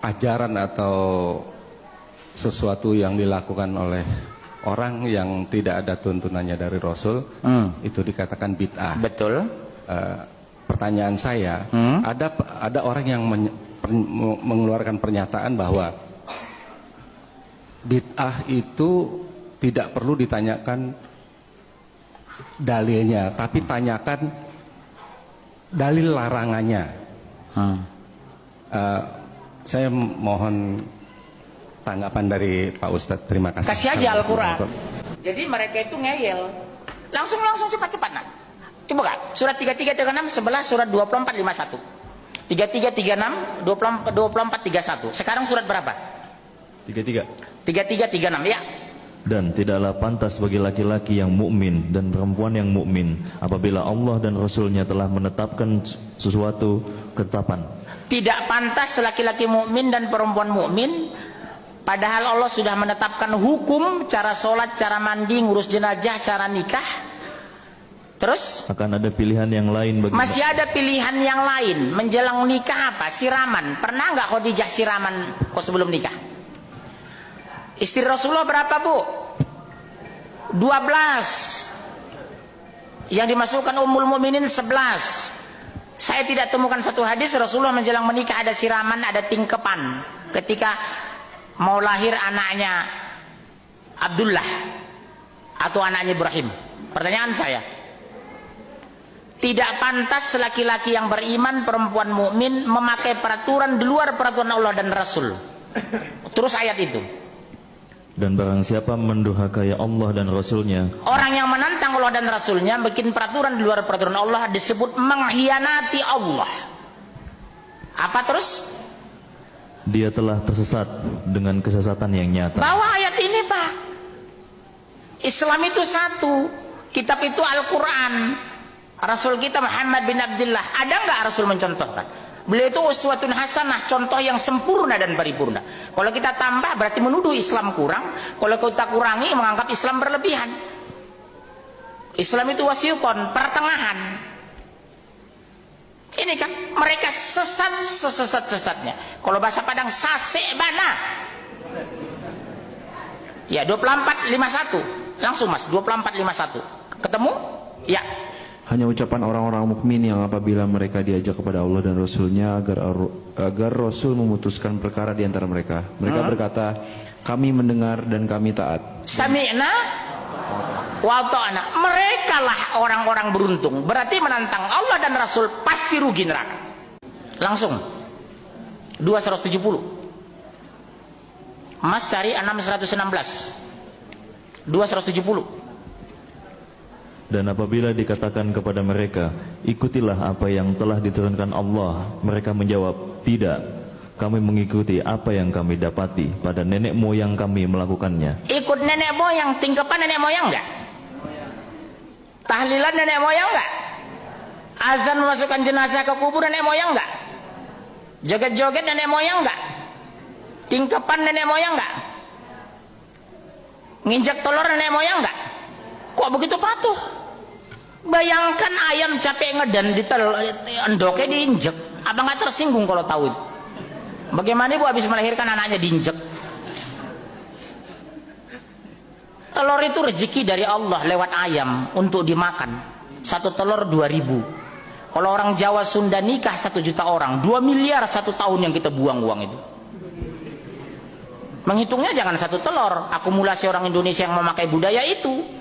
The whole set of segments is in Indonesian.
ajaran atau sesuatu yang dilakukan oleh orang yang tidak ada tuntunannya dari Rasul, itu dikatakan bid'ah. Betul. Pertanyaan saya, ada orang yang mengeluarkan pernyataan bahwa bid'ah itu tidak perlu ditanyakan dalilnya, tapi tanyakan dalil larangannya. Saya mohon tanggapan dari Pak Ustadz. Terima kasih. Kasih aja Al-Quran. Jadi mereka itu ngeyel. Langsung cepat-cepat nak. Coba kak, surat 3336 sebelah surat 2451. 3336 2431. Sekarang surat berapa? 3336 ya. Dan tidaklah pantas bagi laki-laki yang mukmin dan perempuan yang mukmin apabila Allah dan Rasulnya telah menetapkan sesuatu ketetapan. Tidak pantas laki-laki mukmin dan perempuan mukmin padahal Allah sudah menetapkan hukum, cara sholat, cara mandi, ngurus jenazah, cara nikah. Terus akan ada pilihan yang lain bagi masih ada pilihan yang lain menjelang nikah. Apa? Siraman. Pernah nggak Khadijah siraman kok sebelum nikah? Istri Rasulullah berapa bu? 12. Yang dimasukkan Ummul Mukminin 11. Saya tidak temukan satu hadis Rasulullah menjelang menikah ada siraman, ada tingkepan ketika mau lahir anaknya Abdullah atau anaknya Ibrahim. Pertanyaan saya, tidak pantas laki-laki yang beriman, perempuan mukmin memakai peraturan di luar peraturan Allah dan Rasul. Terus ayat itu. Dan barang siapa mendurhakai Allah dan Rasulnya, orang yang menantang Allah dan Rasulnya, bikin peraturan di luar peraturan Allah, disebut mengkhianati Allah. Apa terus? dia telah tersesat dengan kesesatan yang nyata. Bawa ayat ini pak. Islam itu satu, kitab itu Al-Quran. Rasul kita Muhammad bin Abdullah, ada nggak Rasul mencontohkan? Beliau itu uswatun hasanah, contoh yang sempurna dan paripurna. Kalau kita tambah berarti menuduh Islam kurang. Kalau kita kurangi menganggap Islam berlebihan. Islam itu wasiqon, pertengahan. Ini kan mereka sesat sesat-sesatnya. Kalau bahasa Padang sasek bana. Ya 2451. Langsung Mas 2451. Ketemu? Ya. Hanya ucapan orang-orang mukmin yang apabila mereka diajak kepada Allah dan Rasulnya agar Rasul memutuskan perkara di antara mereka. Mereka berkata, kami mendengar dan kami taat. Sami'na wa ta'na. Mereka lah orang-orang beruntung. Berarti menantang Allah dan Rasul pasti rugi neraka. Langsung 270. Mas cari 6116. 270. Dan apabila dikatakan kepada mereka, ikutilah apa yang telah diturunkan Allah, mereka menjawab, tidak, kami mengikuti apa yang kami dapati pada nenek moyang kami melakukannya. Ikut nenek moyang, tingkepan nenek moyang enggak? Tahlilan nenek moyang enggak? Azan memasukkan jenazah ke kubur nenek moyang enggak? Joget-joget nenek moyang enggak? Tingkepan nenek moyang enggak? Nginjak telur nenek moyang enggak? Kok begitu patuh? Bayangkan ayam capek ngedan di endoknya diinjek. Apa nggak tersinggung kalau tahu itu? Bagaimana ibu habis melahirkan anaknya diinjek? Telur itu rezeki dari Allah lewat ayam untuk dimakan. Satu telur 2000. Kalau orang Jawa Sunda nikah 1 juta orang, 2 miliar 1 tahun yang kita buang uang itu. Menghitungnya jangan 1 telur. Akumulasi orang Indonesia yang memakai budaya itu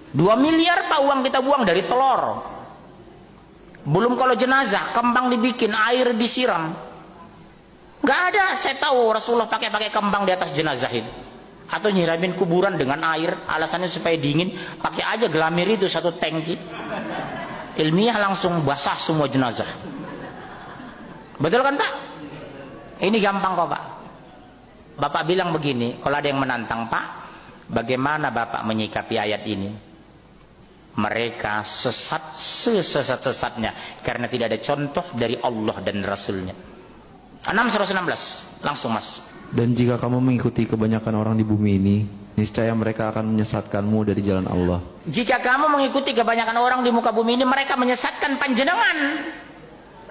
2 miliar pak uang kita buang dari telur. Belum kalau jenazah, kembang dibikin, air disiram. Gak ada, saya tahu Rasulullah pakai kembang di atas jenazah itu. Atau nyiramin kuburan dengan air, alasannya supaya dingin. Pakai aja gelamir itu 1 tangki. Ilmiah langsung basah semua jenazah. Betul kan pak? Ini gampang kok pak. Bapak bilang begini, kalau ada yang menantang pak, bagaimana bapak menyikapi ayat ini? Mereka sesat sesat-sesatnya karena tidak ada contoh dari Allah dan Rasulnya. 616 langsung mas. Dan jika kamu mengikuti kebanyakan orang di bumi ini, niscaya mereka akan menyesatkanmu dari jalan Allah. Jika kamu mengikuti kebanyakan orang di muka bumi ini, mereka menyesatkan panjenengan.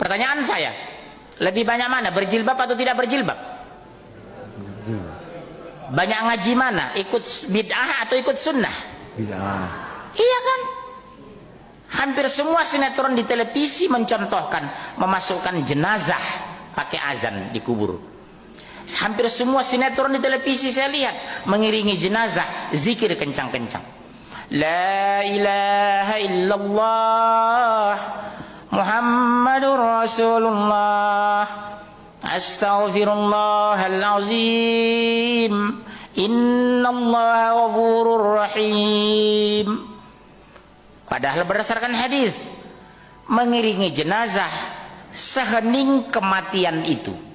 Pertanyaan saya, Lebih banyak mana? Berjilbab atau tidak berjilbab? Banyak ngaji mana? Ikut bid'ah atau ikut sunnah? Bid'ah. Iya kan? Hampir semua sinetron di televisi mencontohkan memasukkan jenazah pakai azan di kubur. Hampir semua sinetron di televisi saya lihat mengiringi jenazah zikir kencang-kencang. La ilaha illallah Muhammadur Rasulullah Astaghfirullahalazim Innallaha ghafurur rahim. Padahal berdasarkan hadis mengiringi jenazah sehening kematian itu